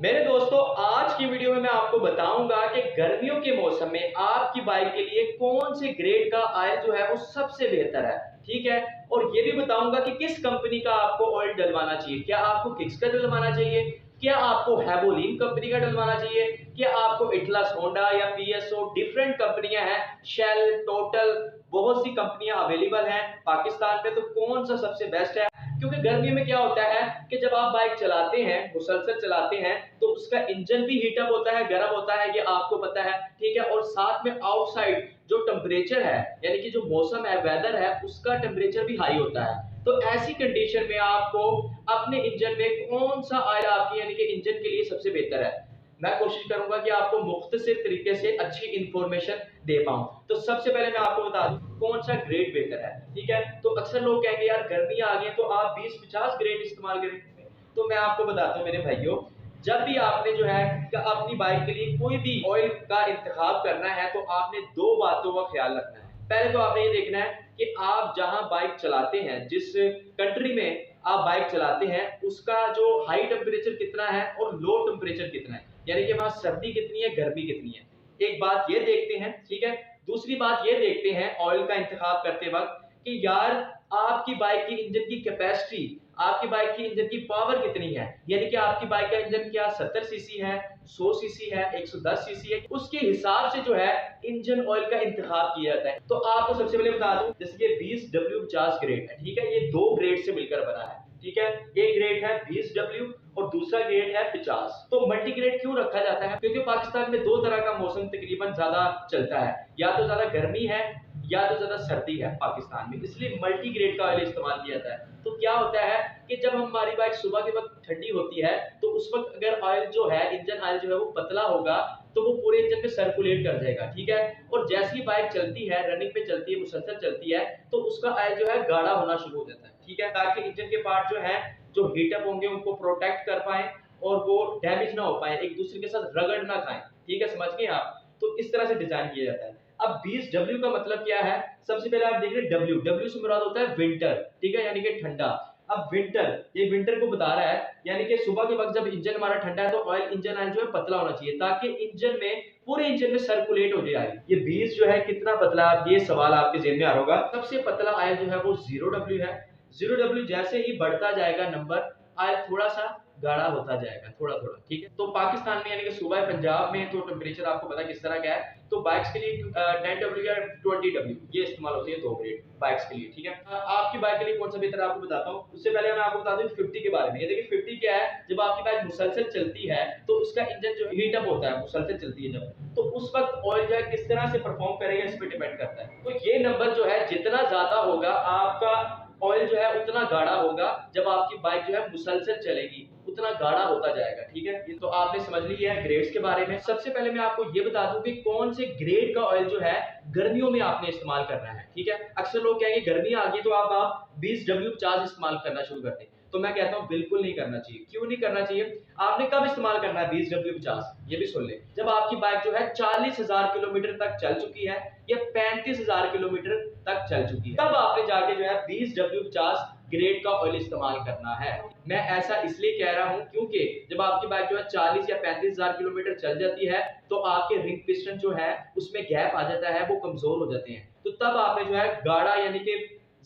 मेरे दोस्तों, आज की वीडियो में मैं आपको बताऊंगा कि गर्मियों के मौसम में आपकी बाइक के लिए कौन से ग्रेड का ऑयल जो है वो सबसे बेहतर है। ठीक है। और ये भी बताऊंगा कि किस कंपनी का आपको ऑयल डलवाना चाहिए। क्या आपको किक्स का डलवाना चाहिए, क्या आपको हैवोलिन कंपनी का डलवाना चाहिए, क्या आपको इटलस होंडा या पीएसओ, डिफरेंट कंपनियां हैं, शेल, टोटल, बहुत सी कंपनियां अवेलेबल हैं पाकिस्तान में, तो कौन सा सबसे बेस्ट है। क्योंकि गर्मियों में क्या होता है कि जब आप बाइक चलाते हैं, मुसलसल चलाते हैं, तो उसका इंजन भी हीटअप होता है, गर्म होता है, ये आपको पता है। ठीक है। और साथ में आउटसाइड जो टेम्परेचर है, यानी कि जो मौसम है, वेदर है, उसका टेम्परेचर भी हाई होता है। तो ऐसी कंडीशन में आपको अपने इंजन में कौन सा ऑयल आपकी यानी कि इंजन के लिए सबसे बेहतर है, मैं कोशिश करूंगा कि आपको मुख्तसर तरीके से अच्छी इंफॉर्मेशन दे पाऊं। तो सबसे पहले मैं आपको बता दूं कौन सा ग्रेड बेहतर है। ठीक है। तो अक्सर लोग कहेंगे यार गर्मियां आ गई तो आप 20-50 ग्रेड इस्तेमाल करें। तो मैं आपको बताता हूं मेरे भाइयों, जब भी आपने जो है अपनी बाइक के लिए कोई भी ऑयल का इंतखाब करना है, तो आपने दो बातों का ख्याल रखना है। पहले तो आपने ये देखना है कि आप जहां बाइक चलाते हैं, जिस कंट्री में आप बाइक चलाते हैं, उसका जो हाई टेम्परेचर कितना है और लो टेम्परेचर कितना है, यानी कि वहां सर्दी कितनी है, गर्मी कितनी है। एक बात ये देखते हैं। ठीक है। दूसरी बात ये देखते हैं ऑयल का इंतखाब करते वक्त कि यार आपकी बाइक की इंजन की कैपेसिटी, आपकी बाइक की इंजन की पावर कितनी है, यानी कि आपकी बाइक का इंजन क्या 70 सीसी है, 100 सीसी है, 110 सीसी है, उसके हिसाब से जो है इंजन ऑयल का इंतखाब किया जाता है। तो आपको सबसे पहले बता दूं, जैसे कि 20W50 ग्रेड है। ठीक है। ये दो ग्रेड से मिलकर बना है। ठीक है। एक ग्रेड है 20W और दूसरा ग्रेड है 50। तो मल्टी ग्रेड क्यों रखा जाता है? क्योंकि पाकिस्तान में दो तरह का मौसम तकरीबन ज्यादा चलता है, या तो ज्यादा गर्मी है या तो ज्यादा सर्दी है पाकिस्तान में, इसलिए मल्टी ग्रेड का ऑयल इस्तेमाल किया जाता है। तो क्या होता है कि जब हमारी बाइक सुबह के वक्त ठंडी होती है, तो उस वक्त अगर ऑयल जो है, इंजन ऑयल जो है वो पतला होगा, तो वो पूरे इंजन पे सर्कुलेट कर जाएगा। ठीक है। और जैसी बाइक चलती है, रनिंग पे चलती है, मुसलसल चलती है, तो उसका ऑयल जो है गाढ़ा होना शुरू हो जाता है। ठीक है। ताकि इंजन के पार्ट जो है, जो हीटअप होंगे, उनको प्रोटेक्ट कर पाए और वो डैमेज ना हो पाए, एक दूसरे के साथ रगड़ ना खाएं। ठीक है, समझ गए आप? तो इस तरह से डिजाइन किया जाता है। अब 20W का मतलब क्या है? सबसे पहले आप देख रहे हैं डब्ल्यू से मुराद होता है विंटर। ठीक है, यानी कि ठंडा। अब विंटर, ये विंटर को बता रहा है, यानी कि सुबह के वक्त जब इंजन हमारा ठंडा है, तो ऑयल, इंजन ऑयल जो है पतला होना चाहिए, ताकि इंजन में, पूरे इंजन में सर्कुलेट हो जाए। ये 20 जो है कितना पतला, आप ये सवाल आपके जेहन में आ रहा होगा। सबसे पतला ऑयल जो है वो 0W है। 0W जैसे ही बढ़ता जाएगा नंबर, ऑयल थोड़ा सा गाढ़ा होता जाएगा, थोड़ा थोड़ा। ठीक है। तो पाकिस्तान में यानी कि सुबह पंजाब में तो टेम्परेचर आपको पता किस तरह का है। तो बाइक्स के लिए 10W या 20W ये इस्तेमाल होती है, दो ग्रेड बाइक्स के लिए। ठीक है। आपकी बाइक के लिए कौन सा बेहतर है आपको बताता हूँ। उससे पहले मैं आपको बता दूं 50 के बारे में। ये देखिए 50 क्या है, जब आपकी बाइक मुसलसल चलती है, तो उसका इंजन जो हीटअप होता है, मुसलसल चलती है जब, तो उस वक्त ऑयल जो है किस तरह से परफॉर्म करेगा, इस पर डिपेंड करता है। तो ये नंबर जो है जितना ज्यादा होगा, आपका ऑयल जो है उतना गाढ़ा होगा। जब आपकी बाइक जो है मुसलसल चलेगी, उतना गाढ़ा होता जाएगा। ठीक है। ये तो आपने समझ लिया है ग्रेड्स के बारे में। सबसे पहले मैं आपको ये बता दूं कि कौन से ग्रेड का ऑयल जो है गर्मियों में आपने इस्तेमाल करना है। ठीक है। अक्सर लोग कहेंगे गर्मी आ गई तो आप 20W50 इस्तेमाल करना शुरू कर दें। तो मैं कहता हूं बिल्कुल नहीं करना चाहिए। क्यों नहीं करना चाहिए? आपने कब इस्तेमाल करना है 20W50? ये भी सुन ले, जब आपकी बाइक जो है 40,000 किलोमीटर तक चल चुकी है या 35,000 किलोमीटर तक चल चुकी है, तब आपने जाके जो है 20W50 ग्रेड का ऑयल इस्तेमाल करना है। मैं ऐसा इसलिए कह रहा हूं क्योंकि जब आपकी बाइक जो है 40 या 35,000 किलोमीटर चल जाती है, तो आपके रिंग पिस्टन जो है उसमें गैप आ जाता है, वो कमजोर हो जाते हैं। तो तब आपने जो है गाढ़ा यानी कि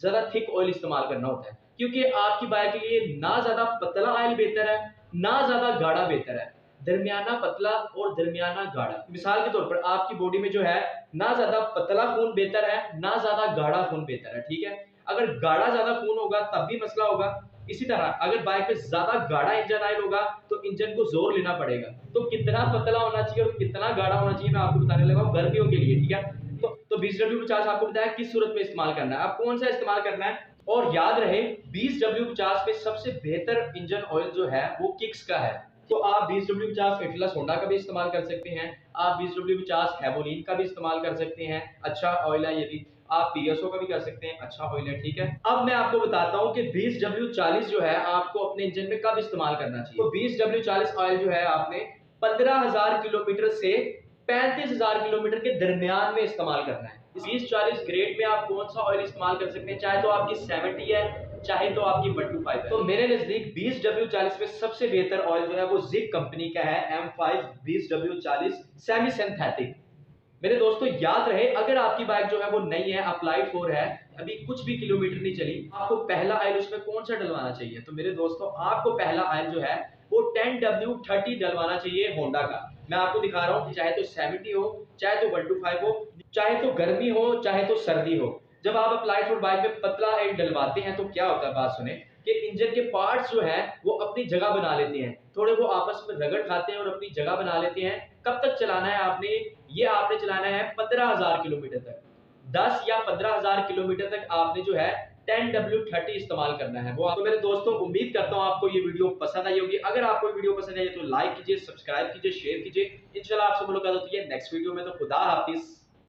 ज्यादा थिक ऑयल इस्तेमाल करना होता है, क्योंकि आपकी बाइक के लिए ना ज्यादा पतला ऑयल बेहतर है, ना ज्यादा गाढ़ा बेहतर है, दरमियाना पतला और दरमियाना गाढ़ा। मिसाल के तौर पर आपकी बॉडी में जो है ना ज्यादा पतला खून बेहतर है, ना ज्यादा गाढ़ा खून बेहतर है। ठीक है। अगर गाढ़ा ज्यादा खून होगा तब भी मसला होगा। इसी तरह अगर बाइक में ज्यादा गाढ़ा इंजन ऑयल होगा, तो इंजन को जोर लेना पड़ेगा। तो कितना पतला होना चाहिए और कितना गाढ़ा होना चाहिए, मैं आपको बताने लगा हूं गर्मियों के लिए। ठीक है। तो 20W50 आपको बताया किस सूरत में इस्तेमाल करना है, आप कौन सा इस्तेमाल करना है। और याद रहे 20W50 में सबसे बेहतर इंजन ऑयल जो है वो किक्स का है। तो आप 20W50 इटलस होंडा का भी इस्तेमाल कर सकते हैं, आप 20W50 हैवोलिन का भी इस्तेमाल कर सकते हैं, अच्छा ऑयल है ये भी। आप पीएसओ का भी कर सकते हैं, अच्छा ऑयल है। ठीक है। अब मैं आपको बताता हूं कि 20W40 जो है आपको अपने इंजन में कब इस्तेमाल करना चाहिए। तो 20W40 ऑयल जो है आपने 15,000 किलोमीटर से 35,000 किलोमीटर के दरमियान में इस्तेमाल करना है। 20-40 ग्रेड में आप कौन सा ऑयल इस्तेमाल कर सकते हैं, चाहे तो आपकी 70 है चाहे तो आपकी 125 है। तो मेरे नजदीक 20W40 में सबसे बेहतर ऑयल जो है वो जिक कंपनी का है, M5 20W40 सेमी सिंथेटिक। मेरे दोस्तों याद रहे, अगर आपकी बाइक जो है वो नई है, अप्लाइड फोर है, अभी कुछ भी किलोमीटर नहीं चली, आपको पहला ऑयल उसमें कौन सा डलवाना चाहिए? तो मेरे दोस्तों आपको पहला ऑयल जो है वो 10W30 डलवाना चाहिए होंडा का। मैं आपको दिखा रहा हूँ, चाहे तो 70 हो, चाहे तो 125 हो, चाहे तो गर्मी हो, चाहे तो सर्दी हो। जब आप अप्लाइड फोर बाइक में पतला ऑयल डलवाते हैं तो क्या होता है, बात सुने, कि इंजन के पार्ट्स जो हैं वो अपनी जगह बना लेते हैं, थोड़े वो आपस में रगड़ खाते हैं और अपनी जगह बना लेते हैं। कब तक चलाना है आपने? ये आपने चलाना है 15,000 किलोमीटर तक। 10 या 15,000 किलोमीटर तक आपने जो है 10W30 इस्तेमाल करना है। वो आप, तो मेरे दोस्तों उम्मीद करता हूँ आपको ये वीडियो पसंद आई होगी। अगर आपको वीडियो पसंद आई तो लाइक कीजिए, सब्सक्राइब कीजिए, शेयर कीजिए। इंशाल्लाह आपसे मुलाकात होती है नेक्स्ट वीडियो में। तो खुदा हाफिज।